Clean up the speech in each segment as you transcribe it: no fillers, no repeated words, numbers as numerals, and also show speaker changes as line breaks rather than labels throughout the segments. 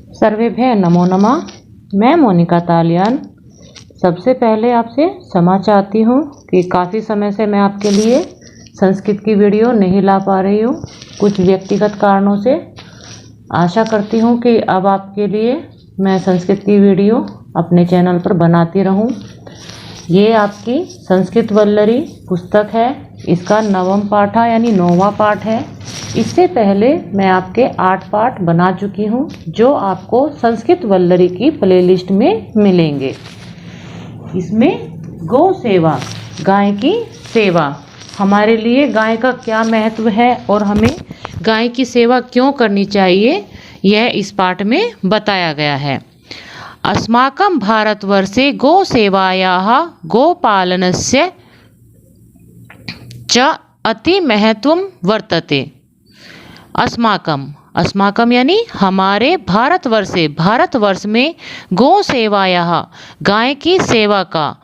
सर्वेभ्यः नमो नमः। मैं मोनिका तालियान सबसे पहले आपसे क्षमा चाहती हूँ कि काफ़ी समय से मैं आपके लिए संस्कृत की वीडियो नहीं ला पा रही हूँ, कुछ व्यक्तिगत कारणों से। आशा करती हूँ कि अब आपके लिए मैं संस्कृत की वीडियो अपने चैनल पर बनाती रहूँ। ये आपकी संस्कृत वल्लरी पुस्तक है, इसका 9वां पाठ यानी 9वां पाठ है। इससे पहले मैं आपके 8 पाठ बना चुकी हूँ जो आपको संस्कृत वल्लरी की प्लेलिस्ट में मिलेंगे। इसमें गौ सेवा, गाय की सेवा, हमारे लिए गाय का क्या महत्व है और हमें गाय की सेवा क्यों करनी चाहिए, यह इस पाठ में बताया गया है। अस्माकं भारतवर्षे गोसेवायाः गोपालनस्य च अति महत्वं वर्तते। अस्माकं यानी हमारे भारतवर्ष में गौ सेवायाः गाय की सेवा का,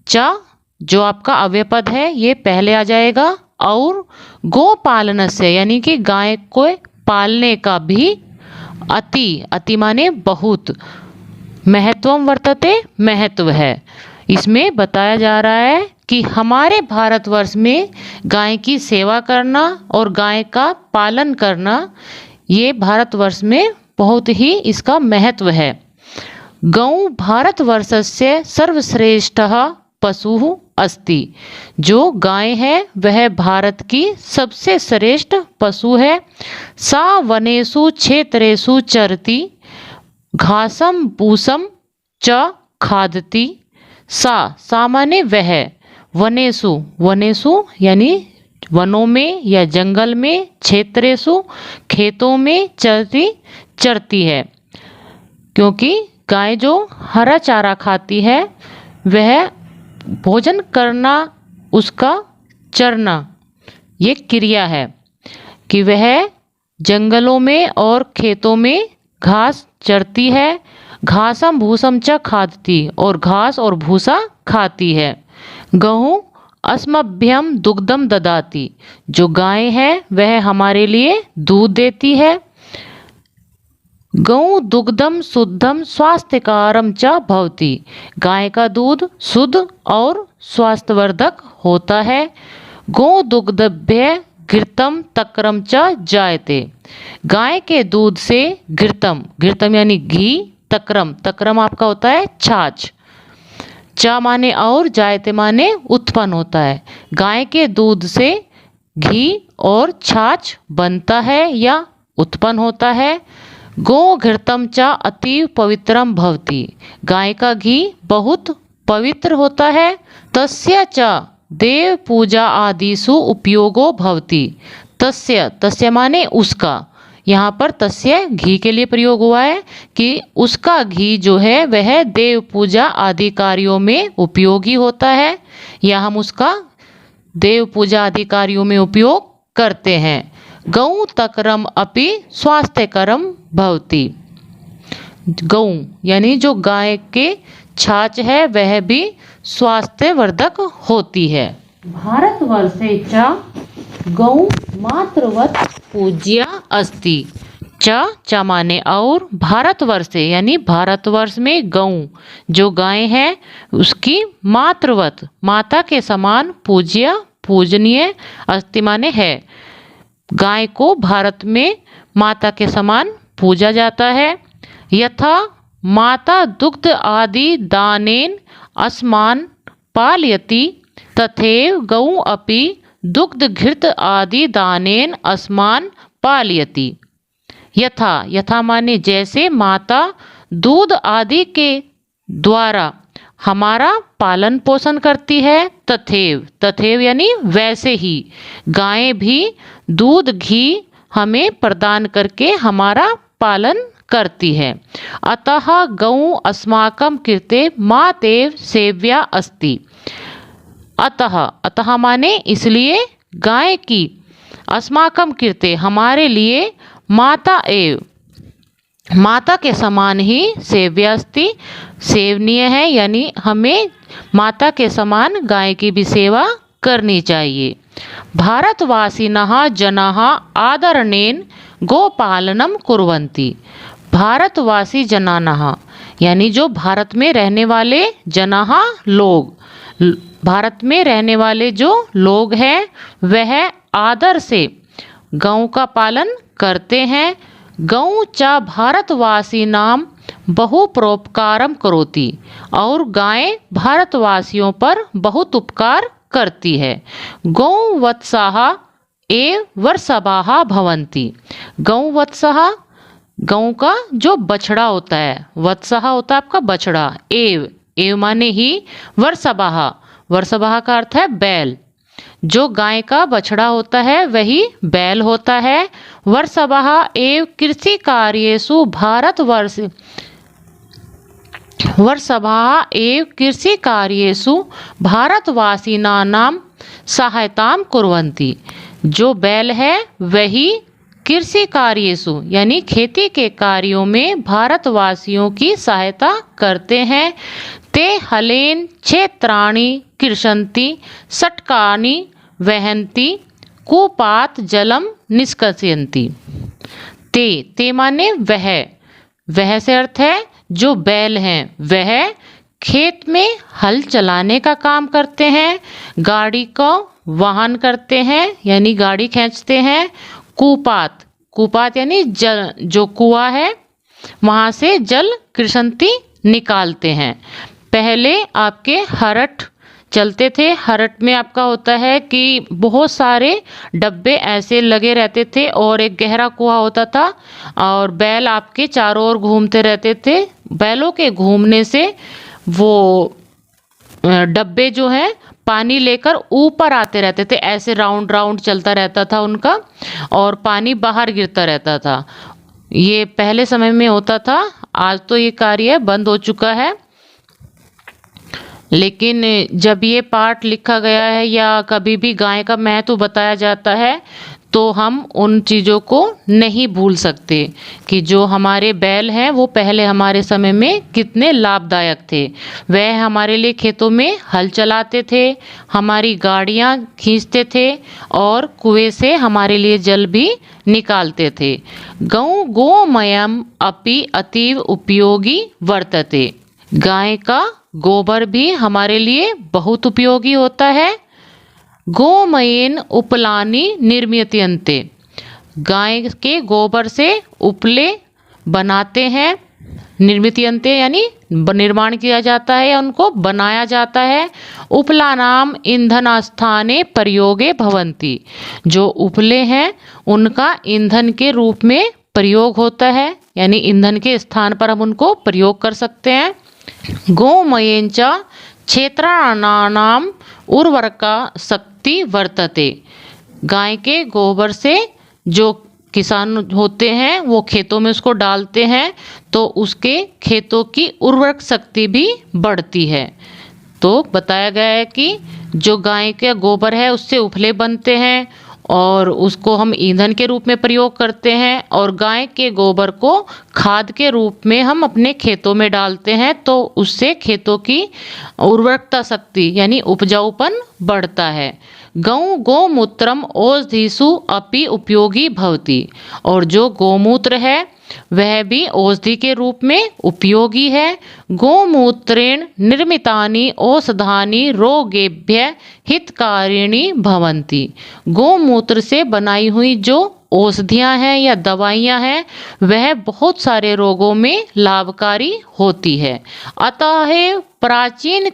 च जो आपका अव्ययपद है ये पहले आ जाएगा, और गो पालन से यानी कि गाय को पालने का भी अति माने बहुत, महत्वम वर्तते महत्व है। इसमें बताया जा रहा है कि हमारे भारतवर्ष में गाय की सेवा करना और गाय का पालन करना, ये भारतवर्ष में बहुत ही इसका महत्व है। गौ भारतवर्षस्य सर्वश्रेष्ठः पशुः अस्ति। जो गाय है वह भारत की सबसे श्रेष्ठ पशु है। सा वनेषु क्षेत्रेषु चरति घासम पूसम च खादति। सा माने वह, वनेषु यानी वनों में या जंगल में, क्षेत्रेषु खेतों में, चरती है। क्योंकि गाय जो हरा चारा खाती है वह भोजन करना, उसका चरना, ये क्रिया है कि वह जंगलों में और खेतों में घास चरती है। घासम भूसम च खादती, और घास और भूसा खाती है। गऊ अस्मभ्यम दुग्धम ददाती। जो गाय है वह हमारे लिए दूध देती है। गौ दुग्धम शुद्धम स्वास्थ्यकारम च भवति। गाय का दूध शुद्ध और स्वास्थ्यवर्धक होता है। गौ दुग्धभ्य घृतम तक्रम च जायते। गाय के दूध से घृतम यानी घी, तक्रम आपका होता है छाछ। च माने और, जायते माने उत्पन्न होता है। गाय के दूध से घी और छाछ बनता है या उत्पन्न होता है। गो घृतम च अतीव पवित्रम भवति। गाय का घी बहुत पवित्र होता है। तस्य च देव पूजा आदिषु उपयोगो भवति। तस्य माने उसका, यहाँ पर तस्य घी के लिए प्रयोग हुआ है कि उसका घी जो है वह देव पूजा आदि कार्यों में उपयोगी होता है, या हम उसका देव पूजा आदि कार्यों में उपयोग करते हैं। गौ तक्रम अपि स्वास्थ्यकरम भवति। गौ यानी जो गाय के छाछ है वह भी स्वास्थ्यवर्धक होती है। भारतवर्षे च गौ मातृवत पूज्या अस्ति। च माने और, भारतवर्षे यानी भारतवर्ष में गौ जो गाय है उसकी मातृवत माता के समान पूजनीय अस्ति माने है। गाय को भारत में माता के समान पूजा जाता है। यथा माता दुग्ध आदि दानेन अस्मान पालयति तथैव गौ अपि दुग्ध घृत आदि दानेन अस्मान पालयति। यथा माने जैसे माता दूध आदि के द्वारा हमारा पालन पोषण करती है, तथैव यानी वैसे ही गाय भी दूध घी हमें प्रदान करके हमारा पालन करती है। अतः गौ अस्माकं कृते मातेव सेव्या अस्ति। अतः माने इसलिए गाय की, अस्माकं कृते हमारे लिए, माता के समान ही सेव्या अस्ति सेवनीय है, यानी हमें माता के समान गाय की भी सेवा करनी चाहिए। भारतवासिनः जनाः आदरणेन गोपालनम कुर्वन्ति। भारतवासी जनानाः यानी जो भारत में रहने वाले जनाः लोग, भारत में रहने वाले जो लोग हैं वह आदर से गौ का पालन करते हैं। गौ च भारतवासीनां बहुपरोपकारं करोति और गाय भारतवासियों पर बहुत उपकार करती है। गौ वत्साः एव वर्षभाः भवन्ति। गौ वत्सः गौ का जो बछड़ा होता है, वत्सः होता है आपका बछड़ा, एव एव माने ही, वर्षभाः वर्षभाः का अर्थ है बैल। जो गाय का बछड़ा होता है वही बैल होता है। वर्षभाः एव कृषि कार्येषु वर्षभाः एव कृषि कार्येषु भारतवासिनानां सहायतां कुर्वन्ति। जो बैल है वही कृषि कार्येषु यानी खेती के कार्यों में भारतवासियों की सहायता करते हैं। ते हलेन क्षेत्राणि कृषन्ति षट्कानि वहन्ति कूपात् जलम निष्कासयन्ति। ते माने वह से अर्थ है जो बैल हैं वह खेत में हल चलाने का काम करते हैं, गाड़ी को वाहन करते हैं यानी गाड़ी खींचते हैं। कूपात यानी जल, जो कुआं है वहाँ से जल कृषंती निकालते हैं। पहले आपके हरट चलते थे, हरट में आपका होता है कि बहुत सारे डब्बे ऐसे लगे रहते थे और एक गहरा कुआं होता था और बैल आपके चारों ओर घूमते रहते थे। बैलों के घूमने से वो डब्बे जो हैं पानी लेकर ऊपर आते रहते थे, ऐसे राउंड राउंड चलता रहता था उनका और पानी बाहर गिरता रहता था। ये पहले समय में होता था, आज तो ये कार्य बंद हो चुका है। लेकिन जब ये पाठ लिखा गया है या कभी भी गाय का महत्व बताया जाता है तो हम उन चीज़ों को नहीं भूल सकते कि जो हमारे बैल हैं वो पहले हमारे समय में कितने लाभदायक थे। वह हमारे लिए खेतों में हल चलाते थे, हमारी गाड़ियाँ खींचते थे और कुएं से हमारे लिए जल भी निकालते थे। गोमयम अपि अतीव उपयोगी वर्तते। गाय का गोबर भी हमारे लिए बहुत उपयोगी होता है। गोमयेन उपलानि निर्मीयन्ते। गाय के गोबर से उपले बनाते हैं। निर्मीयन्ते यानी निर्माण किया जाता है या उनको बनाया जाता है। उपलानाम ईंधन स्थाने प्रयोगे भवन्ति। जो उपले हैं उनका ईंधन के रूप में प्रयोग होता है यानी ईंधन के स्थान पर हम उनको प्रयोग कर सकते हैं। गोमयेन च क्षेत्राणानां उर्वरका शक्ति वर्तते। गाय के गोबर से जो किसान होते हैं वो खेतों में उसको डालते हैं तो उसके खेतों की उर्वरक शक्ति भी बढ़ती है। तो बताया गया है कि जो गाय के गोबर है उससे उपले बनते हैं और उसको हम ईंधन के रूप में प्रयोग करते हैं और गाय के गोबर को खाद के रूप में हम अपने खेतों में डालते हैं तो उससे खेतों की उर्वरकता शक्ति यानी उपजाऊपन बढ़ता है। गोमूत्रम औषधिषु अपि उपयोगी भवति। और जो गोमूत्र है वह भी औषधि के रूप में उपयोगी है। गोमूत्रेण निर्मितानि औषधानि रोगेभ्य हितकारिणी भवन्ति। गोमूत्र से बनाई हुई जो औषधियाँ हैं या दवाइयाँ हैं वह बहुत सारे रोगों में लाभकारी होती है। अतएव प्राचीन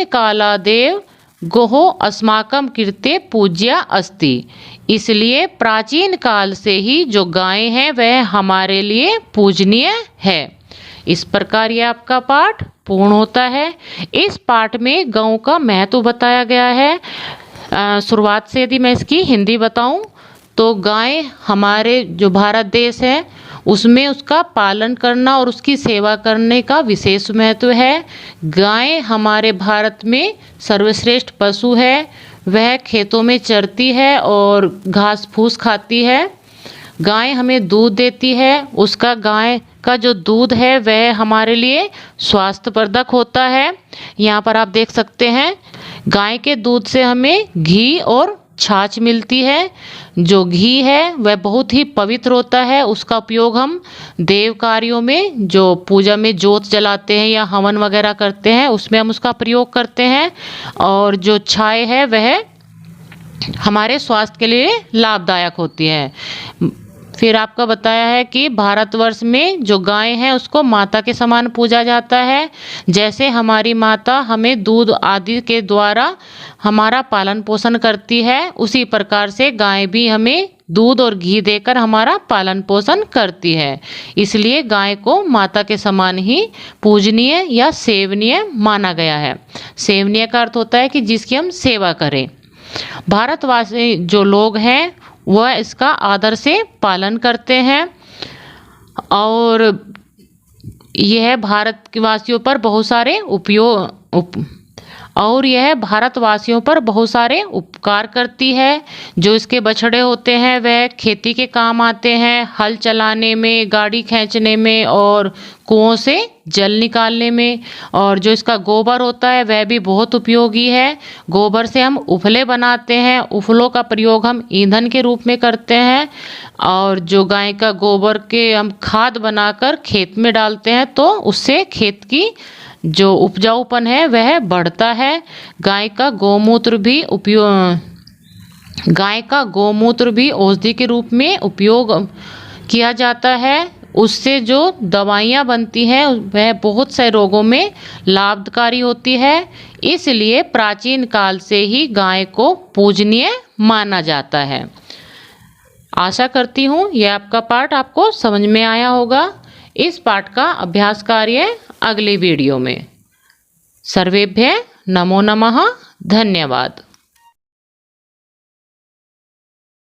कालादेव गोः अस्माकं कृते पूज्या अस्ति। इसलिए प्राचीन काल से ही जो गाय हैं वह हमारे लिए पूजनीय है। इस प्रकार यह आपका पाठ पूर्ण होता है। इस पाठ में गौ का महत्व बताया गया है। शुरुआत से यदि मैं इसकी हिंदी बताऊं तो गाय हमारे जो भारत देश है उसमें उसका पालन करना और उसकी सेवा करने का विशेष महत्व है। गाय हमारे भारत में सर्वश्रेष्ठ पशु है। वह खेतों में चरती है और घास फूस खाती है। गाय हमें दूध देती है। उसका गाय का जो दूध है वह हमारे लिए स्वास्थ्यवर्धक होता है। यहाँ पर आप देख सकते हैं गाय के दूध से हमें घी और छाछ मिलती है। जो घी है वह बहुत ही पवित्र होता है, उसका उपयोग हम देव कार्यों में, जो पूजा में जोत जलाते हैं या हवन वगैरह करते हैं, उसमें हम उसका प्रयोग करते हैं। और जो छाय है वह हमारे स्वास्थ्य के लिए लाभदायक होती है। फिर आपका बताया है कि भारतवर्ष में जो गाय है उसको माता के समान पूजा जाता है। जैसे हमारी माता हमें दूध आदि के द्वारा हमारा पालन पोषण करती है, उसी प्रकार से गाय भी हमें दूध और घी देकर हमारा पालन पोषण करती है। इसलिए गाय को माता के समान ही पूजनीय या सेवनीय माना गया है। सेवनीय का अर्थ होता है कि जिसकी हम सेवा करें। भारतवासी जो लोग हैं वह इसका आदर से पालन करते हैं और यह भारतवासियों पर बहुत सारे उपकार करती है। जो इसके बछड़े होते हैं वह खेती के काम आते हैं, हल चलाने में, गाड़ी खींचने में और कुओं से जल निकालने में। और जो इसका गोबर होता है वह भी बहुत उपयोगी है। गोबर से हम उफले बनाते हैं, उफलों का प्रयोग हम ईंधन के रूप में करते हैं। और जो गाय का गोबर के हम खाद बनाकर खेत में डालते हैं तो उससे खेत की जो उपजाऊपन है वह बढ़ता है। गाय का गोमूत्र भी औषधि के रूप में उपयोग किया जाता है। उससे जो दवाइयाँ बनती हैं वह बहुत से रोगों में लाभकारी होती है। इसलिए प्राचीन काल से ही गाय को पूजनीय माना जाता है। आशा करती हूँ यह आपका पाठ आपको समझ में आया होगा। इस पाठ का अभ्यास कार्य अगले वीडियो में। सर्वेभ्यः नमो नमः। धन्यवाद।